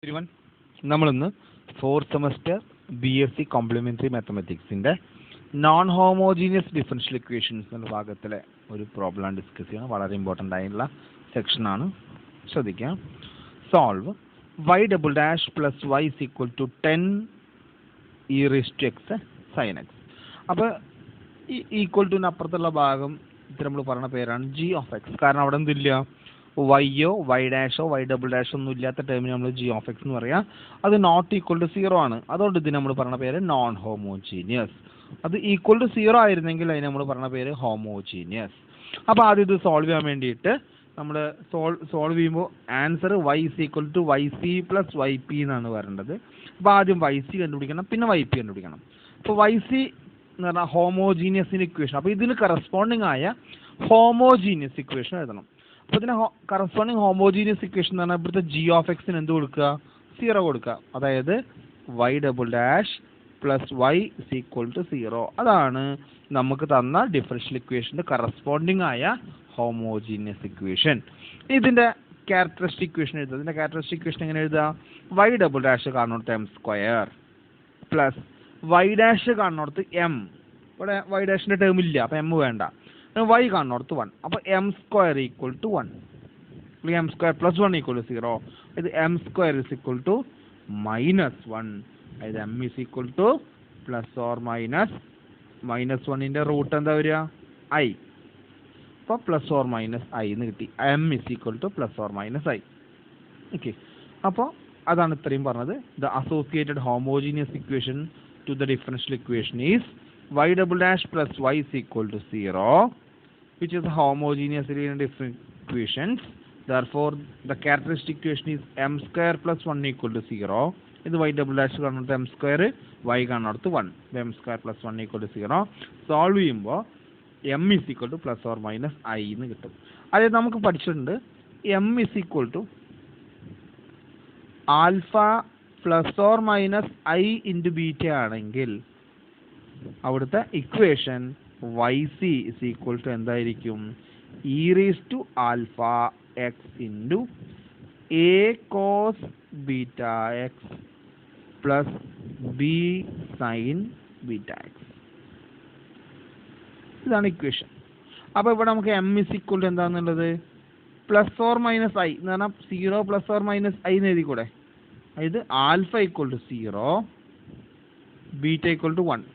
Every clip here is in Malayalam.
everyone, നമ്മളിന്ന് ഫോർത്ത് സെമസ്റ്റർ BSc കോംപ്ലിമെന്ററി മാത്തമാറ്റിക്സിന്റെ നോൺ ഹോമോജീനിയസ് ഡിഫറൻഷ്യൽ ഇക്വേഷൻസ് എന്ന ഭാഗത്തിലെ ഒരു പ്രോബ്ലം ഡിസ്കസ് ചെയ്യണം. വളരെ ഇമ്പോർട്ടൻ്റ് ആയിട്ടുള്ള സെക്ഷനാണ്. ശ്രദ്ധിക്കാം. Solve y double dash plus y is equal to 10 e raise to x sine x. അപ്പോൾ ഈ ഈക്വൽ ടുവിന് അപ്പുറത്തുള്ള ഭാഗം ഇത് നമ്മൾ പറയുന്ന പേരാണ് g ഓഫ് എക്സ്. കാരണം അവിടെ എന്തില്ല, വൈയോ വൈ ഡാഷോ വൈ ഡബിൾ ഡാഷോ ഒന്നും ഇല്ലാത്ത ടേമിന് നമ്മൾ g ഓഫ് എക്സ് എന്ന് പറയാം. അത് നോട്ട് ഈക്വൽ ടു 0 ആണ്. അതുകൊണ്ട് ഇതിന് നമ്മൾ പറയുന്ന പേര് നോൺ ഹോമോജീനിയസ്. അത് ഈക്വൽ ടു 0 ആയിരുന്നെങ്കിൽ അതിന് നമ്മൾ പറയുന്ന പേര് ഹോമോജീനിയസ്. അപ്പോൾ ആദ്യം ഇത് സോൾവ് ചെയ്യാൻ വേണ്ടിയിട്ട് നമ്മൾ സോൾവ് ചെയ്യുമ്പോൾ answer y is equal to y c plus y p എന്നാണ് വരേണ്ടത്. അപ്പോൾ ആദ്യം വൈ സി കണ്ടുപിടിക്കണം, പിന്നെ വൈ പി കണ്ടുപിടിക്കണം. അപ്പോൾ വൈ സി എന്ന് പറഞ്ഞാൽ ഹോമോജീനിയസിന് ഇക്വേഷൻ. അപ്പോൾ ഇതിന് കറസ്പോണ്ടിങ് ആയ ഹോമോജീനിയസ് ഇക്വേഷൻ എഴുതണം. അപ്പോൾ ഇതിന് കറസ്പോണ്ടിങ് ഹോമോജീനിയസ് ഇക്വേഷൻ എന്ന് പറഞ്ഞാൽ ഇവിടുത്തെ g ഓഫ് എക്സിന് എന്ത് കൊടുക്കുക, 0 കൊടുക്കുക. അതായത് y double dash plus y is equal to 0. അതാണ് നമുക്ക് തന്ന ഡിഫറൻഷ്യൽ ഇക്വേഷൻ്റെ കറസ്പോണ്ടിങ് ആയ ഹോമോജീനിയസ് ഇക്വേഷൻ. ഇതിൻ്റെ ക്യാരക്ടറിസ്റ്റിക് ഇക്വേഷൻ എഴുതുക. ഇതിൻ്റെ ക്യാരക്ടറിസ്റ്റിക് ഇക്വേഷൻ എങ്ങനെ എഴുതുക? y ഡബിൾ ഡാഷ് കാണുന്നിടത്ത് m square plus y dash കാണുന്നിടത്ത് എം. ഇവിടെ y ഡാഷിൻ്റെ ടേം ഇല്ല, അപ്പോൾ എം വേണ്ട. y കാണുന്നിടത്ത് 1. അപ്പോൾ m square equal to 1. M square plus 1 equal to 0. ഇത് m square is equal to minus 1. അതായത് എം ഇസ് ഈക്വൽ ടു പ്ലസ് ഓർ മൈനസ് -1ൻ്റെ റൂട്ട് എന്താ വരിക? ഐ. അപ്പോൾ പ്ലസ് ഓർ മൈനസ് ഐ എന്ന് കിട്ടി. എം ഇസ് ഈക്വൽ ടു plus or minus I. Okay, അപ്പോൾ അതാണ് ഇത്രയും പറഞ്ഞത്. The associated homogeneous equation two the differential equation is y double dash plus y is equal to 0, which is a homogeneous linear different equations. Therefore, the characteristic equation is m square plus 1 equal to 0. ഇത് y double dash കാണുന്നത് m square, y കാണുന്നത് 1. m square plus 1 equal to 0. Solve ചെയ്യുമ്പോൾ m is equal to plus or minus i എന്ന് കിട്ടും. അതായത് നമുക്ക് പഠിച്ചിട്ടുണ്ട് m is equal to alpha plus or minus i into beta ആണെങ്കിൽ അവിടുത്തെ equation y c is equal to എന്തായിരിക്കും? E raise to alpha x into a cos beta x plus b sine beta x. ഇതാണ് ഇക്വേഷൻ. അപ്പോൾ ഇവിടെ നമുക്ക് എം ഇസ് ഈക്വൽ ടു എന്താണെന്നുള്ളത് പ്ലസ് ഓർ മൈനസ് ഐ എന്ന് പറഞ്ഞാൽ 0 പ്ലസ് ഓർ മൈനസ് ഐ എന്ന് എഴുതിക്കൂടെ? അതായത് alpha equal to 0, beta equal to 1.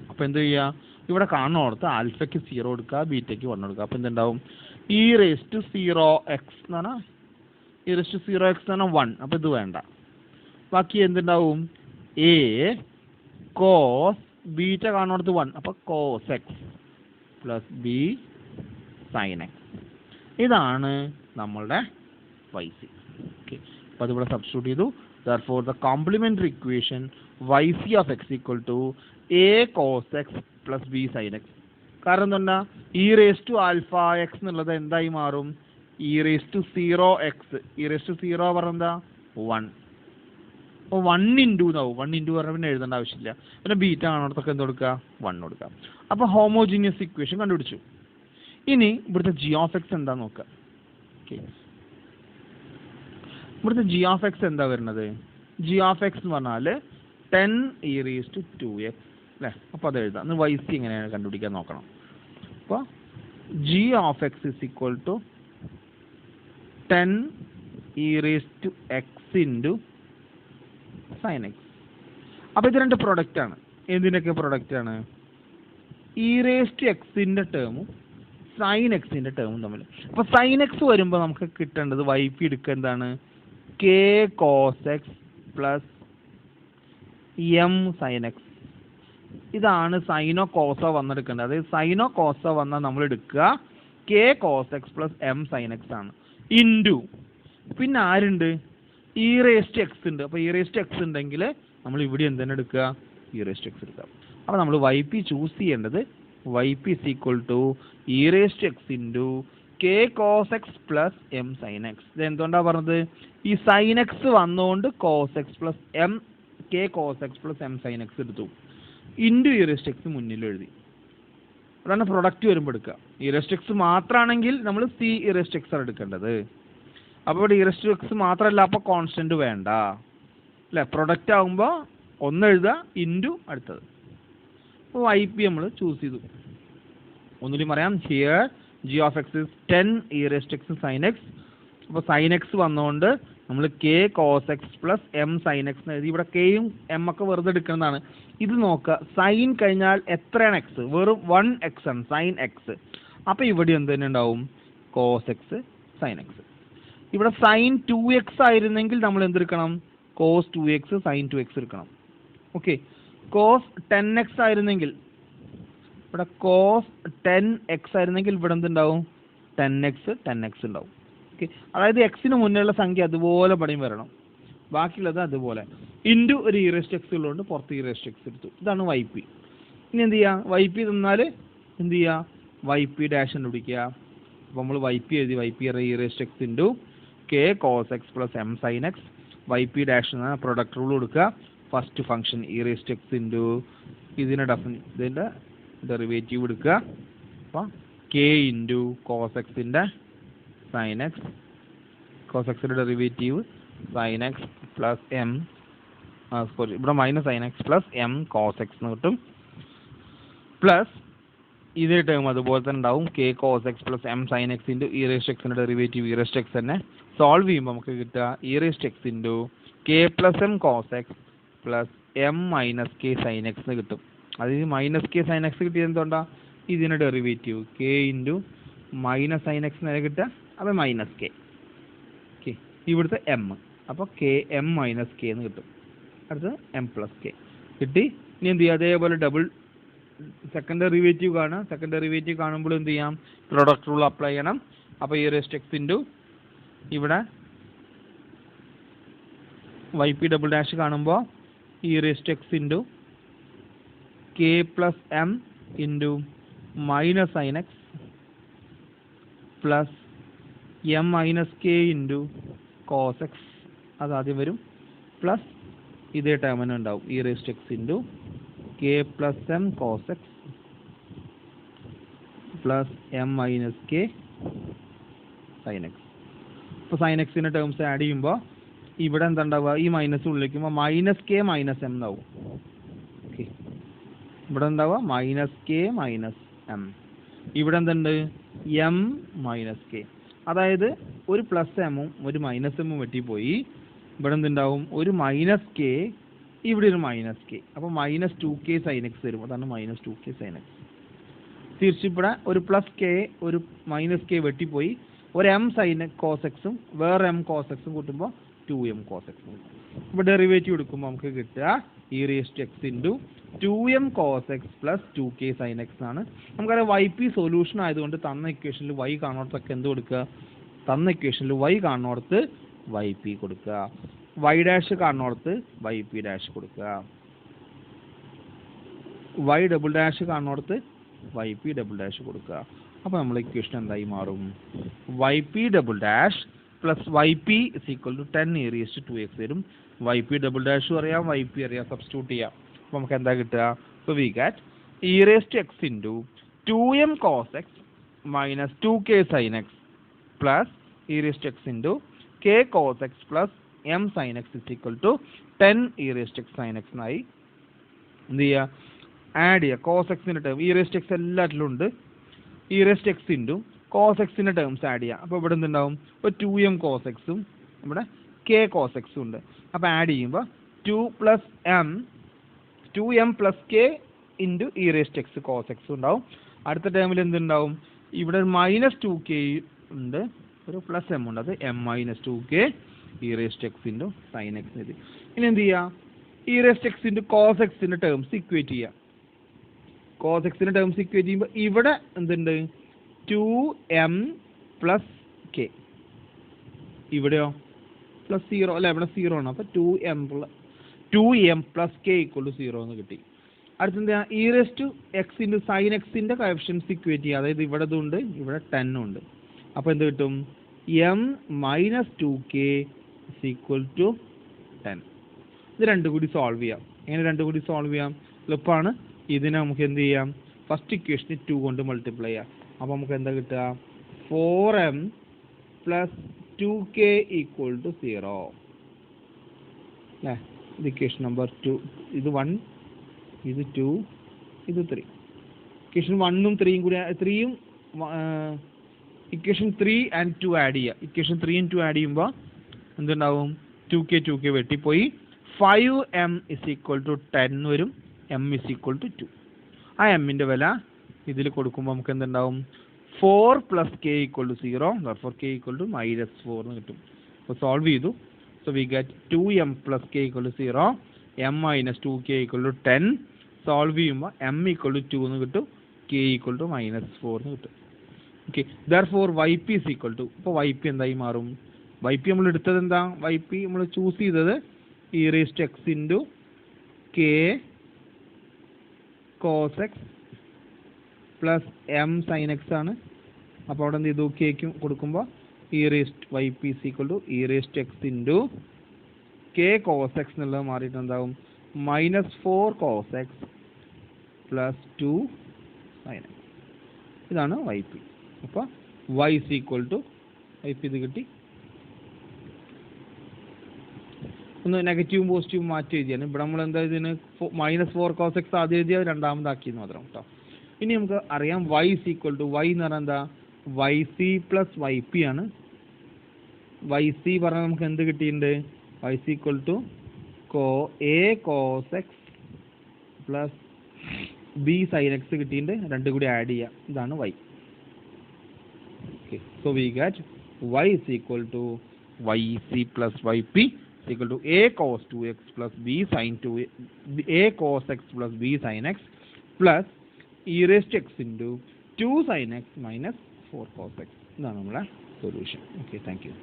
അപ്പോൾ എന്ത് ചെയ്യുക? ഇവിടെ കാണുന്നിടത്ത് ആൽഫയ്ക്ക് 0 കൊടുക്കുക, ബീറ്റയ്ക്ക് 1 കൊടുക്കുക. അപ്പോൾ എന്തുണ്ടാവും? ഇ റേസ് ടു 0 എക്സ് എന്ന് പറഞ്ഞാൽ ഇ റേസ് ടു 0 എക്സ് എന്ന് പറഞ്ഞാൽ 1. അപ്പോൾ ഇത് വേണ്ട. ബാക്കി എന്തുണ്ടാവും? എ കോസ് ബീറ്റ കാണുന്നിടത്ത് 1, അപ്പോൾ cos x plus b sine x. ഇതാണ് നമ്മളുടെ വൈ സി. ഓക്കെ, അപ്പോൾ അതിവിടെ സബ്സ്റ്റിറ്റ്യൂട്ട് ചെയ്തു. Therefore, the complementary equation yc of x equal to a cos x plus b sin x. കാരണം എന്താ? E raise to alpha x എന്നുള്ളത് എന്തായി മാറും? ഇ റേസ് ടു 0 എക്സ്. ഇ റേസ് ടു 0 പറഞ്ഞാൽ 1. അപ്പോൾ 1 ഇൻറ്റു എന്നാവും. 1 ഇൻറ്റു പറഞ്ഞാൽ പിന്നെ എഴുതേണ്ട ആവശ്യമില്ല. പിന്നെ ബീറ്റ കാണുന്നിടത്തൊക്കെ എന്ത് കൊടുക്കുക? 1 കൊടുക്കുക. അപ്പോൾ ഹോമോജീനിയസ് ഇക്വേഷൻ കണ്ടുപിടിച്ചു. ഇനി ഇവിടുത്തെ ജി ഓഫ് എക്സ് എന്താന്ന് നോക്കുക. ഓക്കെ, ഇവിടുത്തെ ജി ഓഫ് എക്സ് എന്താ വരുന്നത്? ജി ഓഫ് എക്സ് എന്ന് പറഞ്ഞാൽ 10 ഇ റേസ് ടു 2x അല്ലേ? അപ്പോൾ അത് എഴുതാം. വൈ സി എങ്ങനെയാണ് കണ്ടുപിടിക്കാൻ നോക്കണം. അപ്പോൾ g of x is equal to 10 e raise to x into sine x. അപ്പോൾ ഇത് രണ്ട് പ്രൊഡക്റ്റാണ്. എന്തിൻ്റെയൊക്കെ പ്രൊഡക്റ്റാണ്? ഇ റേസ് ടു എക്സിൻ്റെ ടേമും സൈൻ എക്സിൻ്റെ ടേമും തമ്മിൽ. അപ്പോൾ സൈൻ എക്സ് വരുമ്പോൾ നമുക്ക് കിട്ടേണ്ടത് വൈ പി എടുക്കുക എന്താണ്? K cos x plus m sine x. ഇതാണ് സൈനോ കോസോ വന്നെടുക്കേണ്ടത്. അതായത് സൈനോ കോസോ വന്നാൽ നമ്മൾ എടുക്കുക k cos x plus m sine x ആണ്. ഇൻറ്റു പിന്നെ ആരുണ്ട്? ഇ റേസ് ടു എക്സ് ഉണ്ട്. അപ്പോൾ ഇ റേസ് ടു എക്സ് ഉണ്ടെങ്കിൽ നമ്മൾ ഇവിടെ എന്തിനാ എടുക്കുക? ഇ റേസ് ടു എക്സ് എടുക്കുക. അപ്പോൾ നമ്മൾ വൈ പി ചൂസ് ചെയ്യേണ്ടത് y p is equal to e raise to x into k cos x plus m sine x. ഇത് എന്തുകൊണ്ടാണ് പറഞ്ഞത്? ഈ സൈൻ എക്സ് വന്നുകൊണ്ട് cos x plus m k cos x plus m sine x എടുത്തു. Into e raise to x മുന്നിൽ എഴുതി. അതാണ് പ്രൊഡക്റ്റ് വരുമ്പോൾ എടുക്കുക. ഇ റേസ് ടു എക്സ് മാത്രമാണെങ്കിൽ നമ്മൾ c e raise to x ആണ് എടുക്കേണ്ടത്. അപ്പോൾ ഇവിടെ ഇ റെസ്റ്റ് ടു എക്സ് മാത്രമല്ല, അപ്പോൾ കോൺസ്റ്റന്റ് വേണ്ട അല്ലേ. പ്രൊഡക്റ്റ് ആകുമ്പോൾ ഒന്ന് എഴുതുക ഇൻറ്റു അടുത്തത്. അപ്പോൾ വൈ പി നമ്മൾ ചൂസ് ചെയ്തു. ഒന്നുകൂടി പറയാം, here g of x is 10 e raised to x sine x. അപ്പോൾ സൈൻ എക്സ് വന്നുകൊണ്ട് നമ്മൾ k cos x plus m sine x എഴുതി. ഇവിടെ കെയും എം ഒക്കെ വെറുതെ എടുക്കുന്നതാണ്. ഇത് നോക്കുക, സൈൻ കഴിഞ്ഞാൽ എത്രയാണ് എക്സ്? വെറും 1 എക്സ് ആണ് സൈൻ എക്സ്. അപ്പോൾ ഇവിടെ എന്ത് തന്നെ ഉണ്ടാവും? Cos x sine x. ഇവിടെ സൈൻ 2x ആയിരുന്നെങ്കിൽ നമ്മൾ എന്തെടുക്കണം? കോസ് 2x സൈൻ 2x എടുക്കണം. ഓക്കെ. കോസ് 10x ആയിരുന്നെങ്കിൽ ഇവിടെ കോസ് 10x ആയിരുന്നെങ്കിൽ ഇവിടെ എന്തുണ്ടാവും? 10x ഉണ്ടാവും. ഓക്കെ. അതായത് എക്സിന് മുന്നിലുള്ള സംഖ്യ അതുപോലെ പടിയും വരണം, ബാക്കിയുള്ളത് അതുപോലെ. ഇൻറ്റു ഒരു ഇ റെസ്റ്റ് എക്സ് ഉള്ളതുകൊണ്ട് പുറത്ത് ഇ റെസ്റ്റ് എക്സ് എടുത്തു. ഇതാണ് വൈ പി. ഇനി എന്ത് ചെയ്യുക? വൈ പി തന്നാൽ എന്ത് ചെയ്യുക? വൈ പി ഡാഷ് കണ്ടുപിടിക്കുക. അപ്പോൾ നമ്മൾ വൈ പി എഴുതി. Y p e raised x into k cos x plus m sine x. Y p dash എന്ന പ്രൊഡക്റ്റ് റൂൾ കൊടുക്കുക. First function e raised x into ഇതിൻ്റെ ഡെറിവേറ്റീവ് എടുക്കുക. അപ്പോൾ കെ ഇൻറ്റു കോസ് എക്സിൻ്റെ സൈൻ എക്സ്, കോസ് എക്സിൻ്റെ derivative sine x plus m, sorry ഇവിടെ minus sine x plus m cos x എന്ന് കിട്ടും. പ്ലസ് ഇതേ ടേം അതുപോലെ തന്നെ ഉണ്ടാവും, k cos x plus m sine x into e raised എക്സിൻ്റെ ഡെറിവേറ്റീവ് ഇ റെസ്റ്റ് എക്സ് തന്നെ സോൾവ് ചെയ്യുമ്പോൾ നമുക്ക് കിട്ടുക e raised x into k plus m cos x plus m minus k sine x എന്ന് കിട്ടും. അതിന് മൈനസ് കെ സൈൻ എക്സ് കിട്ടിയത് എന്തുകൊണ്ടാണ്? ഇതിൻ്റെ derivative K into minus sine X നേരെ കിട്ടുക. അപ്പോൾ മൈനസ് കെ. ഓക്കെ. ഇവിടുത്തെ എം, അപ്പോൾ കെ എം മൈനസ് കെ എന്ന് കിട്ടും. അടുത്ത് എം പ്ലസ് കെ കിട്ടി. ഇനി എന്ത് ചെയ്യുക? അതേപോലെ ഡബിൾ സെക്കൻഡ് ഡെറിവേറ്റീവ് കാണുക. സെക്കൻഡ് ഡെറിവേറ്റീവ് കാണുമ്പോൾ എന്ത് ചെയ്യാം? പ്രൊഡക്റ്റ് റൂൾ അപ്ലൈ ചെയ്യണം. അപ്പോൾ ഇ റെസ്റ്റ് എക്സ് ഇൻറ്റു ഇവിടെ വൈ പി ഡബിൾ ഡാഷ് കാണുമ്പോൾ e raised x into k plus m into minus sine x plus m minus k into cos x അതാദ്യം വരും. പ്ലസ് ഇതേ ടേമിന് ഉണ്ടാവും e raised x into k plus m cos x plus m minus k sine x. ഇപ്പോൾ സൈൻ എക്സിൻ്റെ ടേംസ് ആഡ് ചെയ്യുമ്പോൾ ഇവിടെ എന്താ ഉണ്ടാവുക? ഈ മൈനസ് ഉള്ളിലേക്കുമ്പോൾ മൈനസ് കെ മൈനസ് എം എന്നാവും. ഓക്കെ. ഇവിടെ ഉണ്ടാവുക മൈനസ് കെ മൈനസ് എം. ഇവിടെ എന്തുണ്ട്? M minus k. അതായത് ഒരു പ്ലസ് എമ്മും ഒരു മൈനസ് എമ്മും വെട്ടിപ്പോയി. ഇവിടെ എന്തുണ്ടാവും? ഒരു മൈനസ് കെ, ഇവിടെ ഒരു മൈനസ് കെ. അപ്പോൾ മൈനസ് 2k സൈൻ എക്സ് വരും. അതാണ് മൈനസ് 2k സൈൻ എക്സ്. തിരിച്ച് ഇവിടെ ഒരു പ്ലസ് കെ ഒരു മൈനസ് കെ വെട്ടിപ്പോയി. ഒരു എം സൈൻ കോസ് എക്സും വേറെ എം കോസ് എക്സും കൂട്ടുമ്പോൾ 2m കോസ് എക്സും. ഇപ്പോൾ ഡെറിവേറ്റീവ് എടുക്കുമ്പോൾ നമുക്ക് കിട്ടുക e raised x into 2m cos x plus 2k sine x ആണ്. നമുക്കറിയാം വൈ പി സൊല്യൂഷൻ ആയതുകൊണ്ട് തന്ന ഇക്വേഷനിൽ വൈ കാണുന്നിടത്തൊക്കെ എന്ത് കൊടുക്കുക? തന്ന ഇക്വേഷനിൽ വൈ കാണുന്നിടത്ത് വൈ പി കൊടുക്കുക, വൈ ഡാഷ് കാണുന്നിടത്ത് വൈ പി ഡാഷ് കൊടുക്കുക, വൈ ഡബിൾ ഡാഷ് കാണുന്നിടത്ത് വൈ പി ഡബിൾ ഡാഷ് കൊടുക്കുക. അപ്പോൾ നമ്മൾ ഇക്വേഷൻ എന്തായി മാറും? Y p double dash plus y p is equal to 10 e raised to x വരും. വൈ പി ഡബിൾ ഡാഷും അറിയാം, വൈ പി അറിയാം, സബ്സ്റ്റിറ്റ്യൂട്ട് ചെയ്യാം. അപ്പോൾ നമുക്ക് എന്താ കിട്ടുക? അപ്പോൾ we get e raised x into 2m cos x minus 2k sine x plus e raised x into k cos x plus m sine x is equal to 10 e raised x sine x എന്നായി. എന്ത് ചെയ്യുക? ആഡ് ചെയ്യുക. കോസ് എക്സിൻ്റെ ടേം ഇ റേസ്റ്റ് എക്സ് എല്ലാറ്റിലും ഉണ്ട്. E raised x into cos എക്സിൻ്റെ ടേംസ് ആഡ് ചെയ്യുക. അപ്പോൾ ഇവിടെ എന്തുണ്ടാവും? ഒരു 2m കോസ് എക്സും ഇവിടെ k കോസ് എക്സും ഉണ്ട്. അപ്പോൾ ആഡ് ചെയ്യുമ്പോൾ 2m plus k into e raised x cos x ഉണ്ടാവും. അടുത്ത ടേമിൽ എന്തുണ്ടാവും? ഇവിടെ മൈനസ് 2k ഉണ്ട്, ഒരു പ്ലസ് എം ഉണ്ട്. അത് m minus 2k e raised x into sine x എഴുതി. ഇനി എന്ത് ചെയ്യുക? E raised x into cos എക്സിൻ്റെ ടേംസ് ഇക്വേറ്റ് ചെയ്യുക. കോസ് എക്സിൻ്റെ ടേംസ് ഇക്വേറ്റ് ചെയ്യുമ്പോൾ ഇവിടെ എന്തുണ്ട്? 2m plus k. ഇവിടെയോ പ്ലസ് 0 അല്ല, ഇവിടെ 0 ആണ്. അപ്പോൾ 2m plus k equal to 0 എന്ന് കിട്ടി. അടുത്തെന്താ? E raised to x into sine എക്സിൻ്റെ കോഎഫിഷ്യൻസ് ഇക്വേറ്റ് ചെയ്യുക. അതായത് ഇവിടെ ഇതുണ്ട്, ഇവിടെ 10 ഉണ്ട്. അപ്പോൾ എന്ത് കിട്ടും? m minus 2k is equal to 10. ഇത് രണ്ടും കൂടി സോൾവ് ചെയ്യാം. എങ്ങനെ രണ്ടും കൂടി സോൾവ് ചെയ്യാം? എളുപ്പമാണ്. ഇതിനെ നമുക്ക് എന്ത് ചെയ്യാം? ഫസ്റ്റ് ഇക്വേഷന് 2 കൊണ്ട് മൾട്ടിപ്ലൈ ചെയ്യാം. അപ്പോൾ നമുക്ക് എന്താ കിട്ടുക? 4m plus 2k equal to 0. The equation number 2. This 1, this 2, this 3. Equation 1 and 3 equation 3 and 2 add here. Equation 3 and 2 add here. And then now 2k വെട്ടി പോയി 5m is equal to 10 വരും, m is equal to 2. ആ m ന്റെ വില ഇതിൽ കൊടുക്കുമ്പോൾ നമുക്ക് എന്തുണ്ടാവും 4 plus k equal to 0, therefore k equal to -4 എന്ന് കിട്ടും. അപ്പോൾ സോൾവ് ചെയ്തു. So we get 2m plus k equal to 0, m minus 2k equal to 10. Solve ചെയ്യുമ്പോൾ m equal to 2 എന്ന് കിട്ടും, k equal to -4 എന്ന് കിട്ടും. Okay, therefore yp is equal to, ഇപ്പോൾ yp എന്തായി മാറും? yp നമ്മൾ എടുത്തത് എന്താ? yp നമ്മൾ ചൂസ് ചെയ്തത് e raised to x into k cos x plus m sin x ആണ്. അപ്പോൾ അവിടെ എന്ത് ചെയ്തു? കേക്കും കൊടുക്കുമ്പോൾ e raised yp is equal to e raised to x into k cos x എന്നുള്ളത് മാറിയിട്ട് എന്താവും? -4 cos x plus 2 sin x. ഇതാണ് yp. അപ്പോൾ y is equal to yp ഇത് കിട്ടി. ഒന്ന് നെഗറ്റീവും പോസിറ്റീവും മാറ്റി എഴുതിയാണ്. ഇവിടെ നമ്മൾ എന്താ ഇതിന് -4 cos x ആദ്യം എഴുതിയത് രണ്ടാമതാക്കിയെന്ന് മാത്രം കേട്ടോ. ഇനി നമുക്ക് അറിയാം y is equal to, y എന്ന് പറഞ്ഞാൽ എന്താ? yc plus yp ആണ്. yc പറഞ്ഞാൽ നമുക്ക് എന്ത് കിട്ടിയിട്ടുണ്ട്? y is equal to a cos x plus b sin x കിട്ടിയിട്ടുണ്ട്. രണ്ടും കൂടി ആഡ് ചെയ്യാം. ഇതാണ് y. Okay, so we get y is equal to yc plus yp is equal to a cos 2x plus b sin 2, a cos x plus b sin x plus e raised to x into 2 sin x minus 4 cos x. ഇതാണ് നമ്മുടെ സൊല്യൂഷൻ. Okay, thank you.